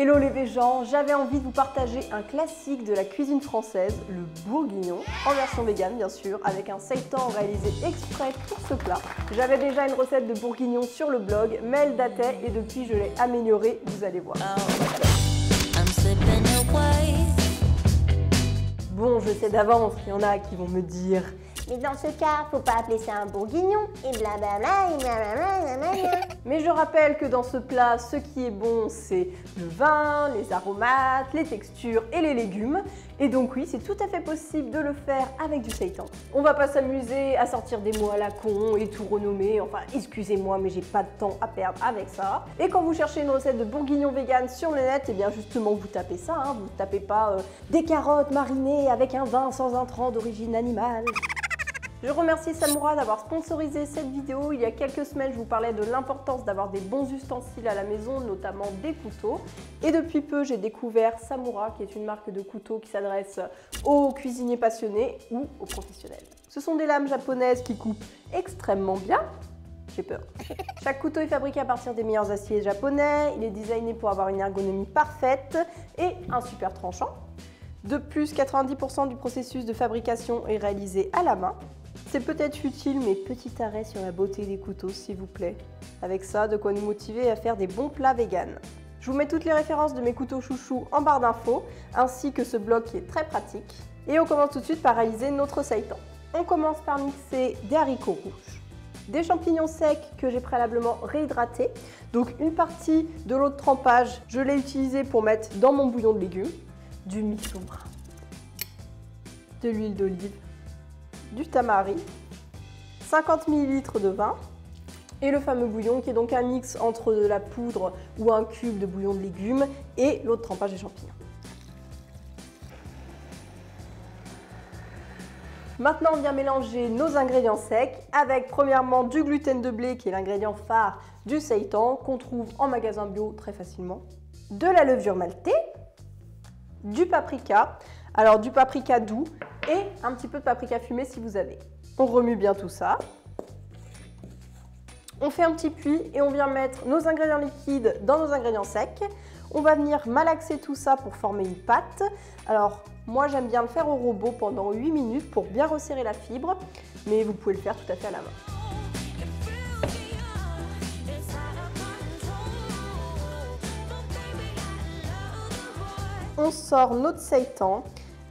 Hello les végans, j'avais envie de vous partager un classique de la cuisine française, le bourguignon, en version végane bien sûr, avec un seitan réalisé exprès pour ce plat. J'avais déjà une recette de bourguignon sur le blog, mais elle datait et depuis je l'ai améliorée, vous allez voir. Bon, je sais d'avance qu'il y en a qui vont me dire « Mais dans ce cas, faut pas appeler ça un bourguignon, et blablabla, et blablabla. » Mais je rappelle que dans ce plat, ce qui est bon, c'est le vin, les aromates, les textures et les légumes. Et donc oui, c'est tout à fait possible de le faire avec du seitan. On va pas s'amuser à sortir des mots à la con et tout renommer. Enfin, excusez-moi, mais j'ai pas de temps à perdre avec ça. Et quand vous cherchez une recette de bourguignon vegan sur le net, et bien justement, vous tapez ça. Hein, vous tapez pas des carottes marinées avec un vin sans intrants d'origine animale. Je remercie Samoura d'avoir sponsorisé cette vidéo. Il y a quelques semaines, je vous parlais de l'importance d'avoir des bons ustensiles à la maison, notamment des couteaux. Et depuis peu, j'ai découvert Samoura, qui est une marque de couteaux qui s'adresse aux cuisiniers passionnés ou aux professionnels. Ce sont des lames japonaises qui coupent extrêmement bien. J'ai peur. Chaque couteau est fabriqué à partir des meilleurs aciers japonais. Il est designé pour avoir une ergonomie parfaite et un super tranchant. De plus, 90% du processus de fabrication est réalisé à la main. C'est peut-être utile, mais petit arrêt sur la beauté des couteaux, s'il vous plaît. Avec ça, de quoi nous motiver à faire des bons plats véganes. Je vous mets toutes les références de mes couteaux chouchous en barre d'infos, ainsi que ce blog qui est très pratique. Et on commence tout de suite par réaliser notre seitan. On commence par mixer des haricots rouges, des champignons secs que j'ai préalablement réhydratés. Donc une partie de l'eau de trempage, je l'ai utilisée pour mettre dans mon bouillon de légumes, du miso brun, de l'huile d'olive, du tamari, 50 ml de vin et le fameux bouillon qui est donc un mix entre de la poudre ou un cube de bouillon de légumes et l'eau de trempage des champignons. Maintenant, on vient mélanger nos ingrédients secs avec premièrement du gluten de blé qui est l'ingrédient phare du seitan qu'on trouve en magasin bio très facilement, de la levure maltée, du paprika, alors du paprika doux et un petit peu de paprika fumé si vous avez. On remue bien tout ça. On fait un petit puits et on vient mettre nos ingrédients liquides dans nos ingrédients secs. On va venir malaxer tout ça pour former une pâte. Alors moi j'aime bien le faire au robot pendant 8 minutes pour bien resserrer la fibre, mais vous pouvez le faire tout à fait à la main. On sort notre seitan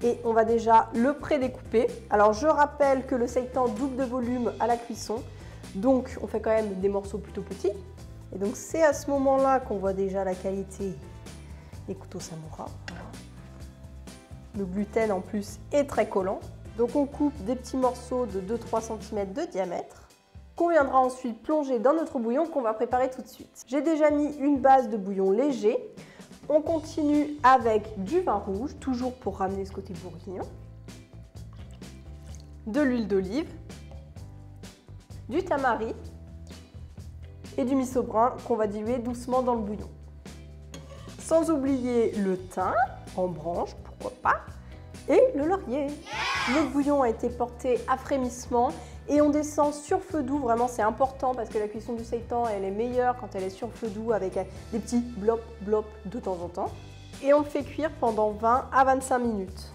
et on va déjà le pré-découper. Alors je rappelle que le seitan double de volume à la cuisson, donc on fait quand même des morceaux plutôt petits. Et donc c'est à ce moment-là qu'on voit déjà la qualité des couteaux Samoura. Le gluten en plus est très collant. Donc on coupe des petits morceaux de 2-3 cm de diamètre qu'on viendra ensuite plonger dans notre bouillon qu'on va préparer tout de suite. J'ai déjà mis une base de bouillon léger. On continue avec du vin rouge, toujours pour ramener ce côté bourguignon, de l'huile d'olive, du tamari et du miso brun qu'on va diluer doucement dans le bouillon. Sans oublier le thym en branche, pourquoi pas, et le laurier. Notre bouillon a été porté à frémissement et on descend sur feu doux, vraiment c'est important parce que la cuisson du seitan elle est meilleure quand elle est sur feu doux avec des petits blop de temps en temps. Et on le fait cuire pendant 20 à 25 minutes.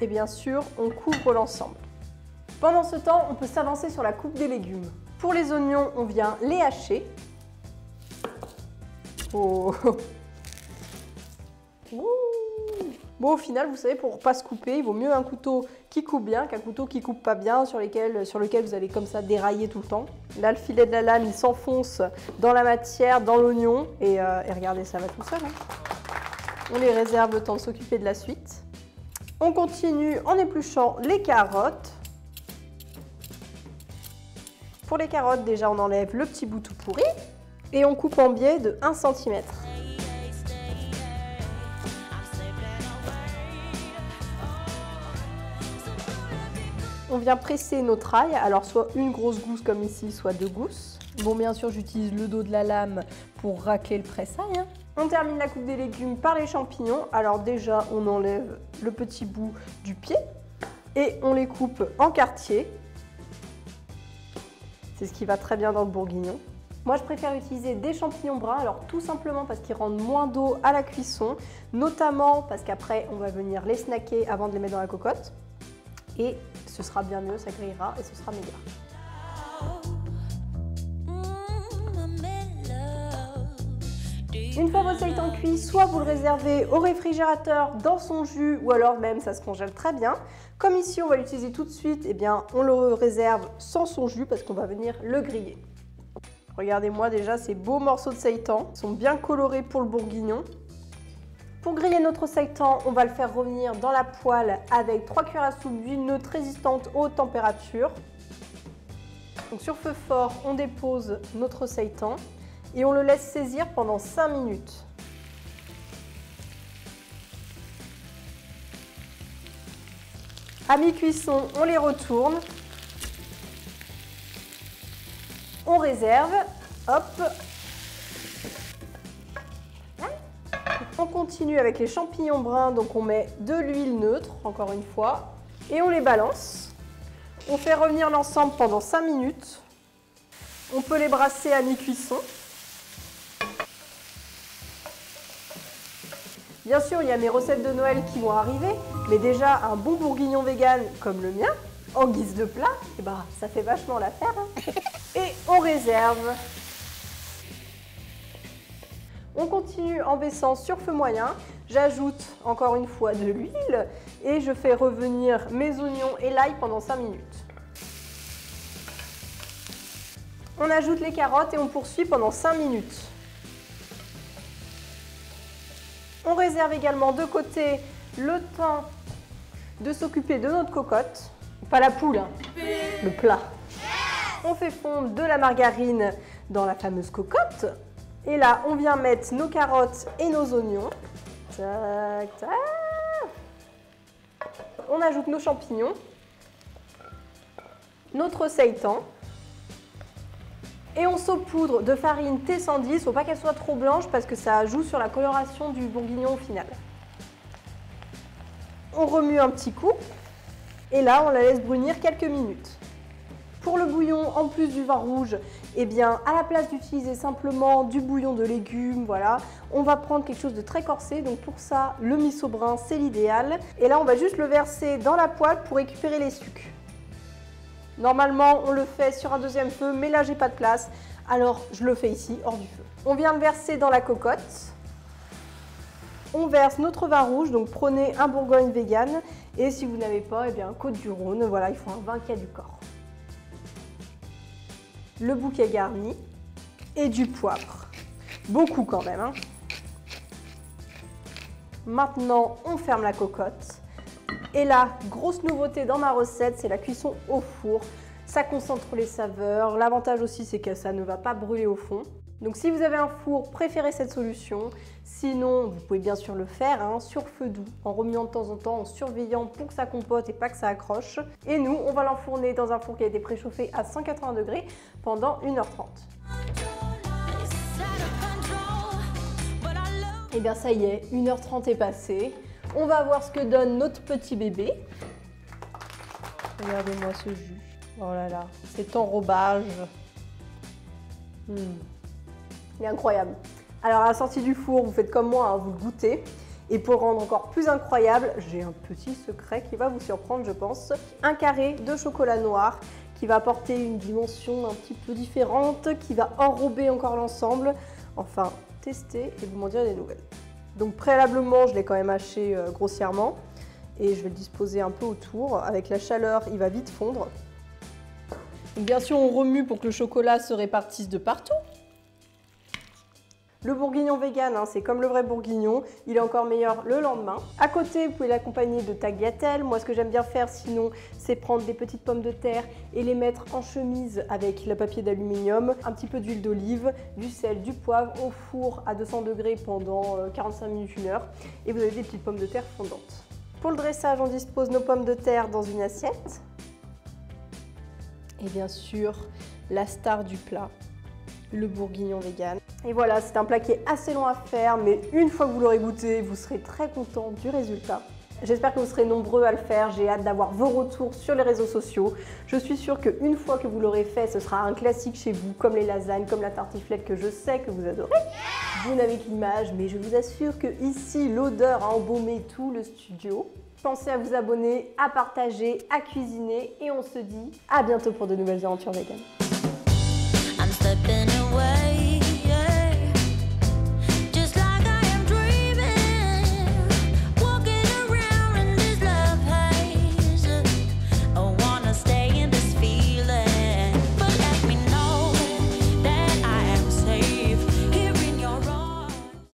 Et bien sûr, on couvre l'ensemble. Pendant ce temps, on peut s'avancer sur la coupe des légumes. Pour les oignons, on vient les hacher. Oh. Bon, au final, vous savez, pour ne pas se couper, il vaut mieux un couteau qui coupe bien qu'un couteau qui coupe pas bien, sur lequel vous allez comme ça dérailler tout le temps. Là, le filet de la lame, il s'enfonce dans la matière, dans l'oignon, et regardez, ça va tout seul. Hein. On les réserve le temps de s'occuper de la suite. On continue en épluchant les carottes. Pour les carottes, déjà, on enlève le petit bout tout pourri, et on coupe en biais de 1 cm. On vient presser notre ail, alors soit une grosse gousse comme ici, soit 2 gousses. Bon, bien sûr, j'utilise le dos de la lame pour racler le presse-ail. Hein. On termine la coupe des légumes par les champignons. Alors déjà, on enlève le petit bout du pied et on les coupe en quartiers. C'est ce qui va très bien dans le bourguignon. Moi, je préfère utiliser des champignons bruns, alors tout simplement parce qu'ils rendent moins d'eau à la cuisson, notamment parce qu'après, on va venir les snacker avant de les mettre dans la cocotte. Et ce sera bien mieux, ça grillera et ce sera meilleur. Une fois votre seitan cuit, soit vous le réservez au réfrigérateur dans son jus ou alors même ça se congèle très bien. Comme ici on va l'utiliser tout de suite, eh bien on le réserve sans son jus parce qu'on va venir le griller. Regardez-moi déjà ces beaux morceaux de seitan, ils sont bien colorés pour le bourguignon. Pour griller notre seitan, on va le faire revenir dans la poêle avec 3 cuillères à soupe d'huile neutre résistante aux températures. Donc sur feu fort, on dépose notre seitan et on le laisse saisir pendant 5 minutes. À mi-cuisson, on les retourne. On réserve. Hop. On continue avec les champignons bruns, donc on met de l'huile neutre, encore une fois, et on les balance. On fait revenir l'ensemble pendant 5 minutes. On peut les brasser à mi-cuisson. Bien sûr, il y a mes recettes de Noël qui vont arriver, mais déjà un bon bourguignon vegan comme le mien, en guise de plat, et bah, ça fait vachement l'affaire. Hein. Et on réserve. On continue en baissant sur feu moyen. J'ajoute encore une fois de l'huile et je fais revenir mes oignons et l'ail pendant 5 minutes. On ajoute les carottes et on poursuit pendant 5 minutes. On réserve également de côté le temps de s'occuper de notre cocotte. Pas la poule, hein, le plat. On fait fondre de la margarine dans la fameuse cocotte. Et là, on vient mettre nos carottes et nos oignons. Tac, tac. On ajoute nos champignons, notre seitan. Et on saupoudre de farine T110. Il ne faut pas qu'elle soit trop blanche parce que ça joue sur la coloration du bourguignon au final. On remue un petit coup. Et là, on la laisse brunir quelques minutes. Pour le bouillon, en plus du vin rouge, eh bien, à la place d'utiliser simplement du bouillon de légumes, voilà, on va prendre quelque chose de très corsé. Donc pour ça, le miso brun, c'est l'idéal. Et là, on va juste le verser dans la poêle pour récupérer les sucs. Normalement, on le fait sur un deuxième feu, mais là, j'ai pas de place. Alors, je le fais ici, hors du feu. On vient le verser dans la cocotte. On verse notre vin rouge, donc prenez un Bourgogne vegan. Et si vous n'avez pas, eh bien, Côte-du-Rhône, voilà, il faut un vin qui a du corps. Le bouquet garni et du poivre. Beaucoup quand même. Hein. Maintenant, on ferme la cocotte. Et la grosse nouveauté dans ma recette, c'est la cuisson au four. Ça concentre les saveurs. L'avantage aussi, c'est que ça ne va pas brûler au fond. Donc si vous avez un four, préférez cette solution. Sinon, vous pouvez bien sûr le faire hein, sur feu doux, en remuant de temps en temps, en surveillant pour que ça compote et pas que ça accroche. Et nous, on va l'enfourner dans un four qui a été préchauffé à 180 degrés pendant 1h30. Et bien ça y est, 1h30 est passée. On va voir ce que donne notre petit bébé. Regardez-moi ce jus. Oh là là, cet enrobage. Il est incroyable. Alors à la sortie du four, vous faites comme moi, hein, vous le goûtez. Et pour le rendre encore plus incroyable, j'ai un petit secret qui va vous surprendre, je pense. Un carré de chocolat noir qui va apporter une dimension un petit peu différente, qui va enrober encore l'ensemble. Enfin, testez et vous m'en direz des nouvelles. Donc préalablement, je l'ai quand même haché grossièrement et je vais le disposer un peu autour. Avec la chaleur, il va vite fondre. Donc, bien sûr, on remue pour que le chocolat se répartisse de partout. Le bourguignon vegan, hein, c'est comme le vrai bourguignon, il est encore meilleur le lendemain. À côté, vous pouvez l'accompagner de tagliatelle. Moi, ce que j'aime bien faire sinon, c'est prendre des petites pommes de terre et les mettre en chemise avec le papier d'aluminium, un petit peu d'huile d'olive, du sel, du poivre au four à 200 degrés pendant 45 minutes, 1 heure. Et vous avez des petites pommes de terre fondantes. Pour le dressage, on dispose nos pommes de terre dans une assiette. Et bien sûr, la star du plat, le bourguignon vegan. Et voilà, c'est un plat qui est assez long à faire, mais une fois que vous l'aurez goûté, vous serez très content du résultat. J'espère que vous serez nombreux à le faire, j'ai hâte d'avoir vos retours sur les réseaux sociaux. Je suis sûre qu'une fois que vous l'aurez fait, ce sera un classique chez vous, comme les lasagnes, comme la tartiflette que je sais que vous adorez. Vous n'avez que l'image, mais je vous assure que ici, l'odeur a embaumé tout le studio. Pensez à vous abonner, à partager, à cuisiner et on se dit à bientôt pour de nouvelles aventures vegan.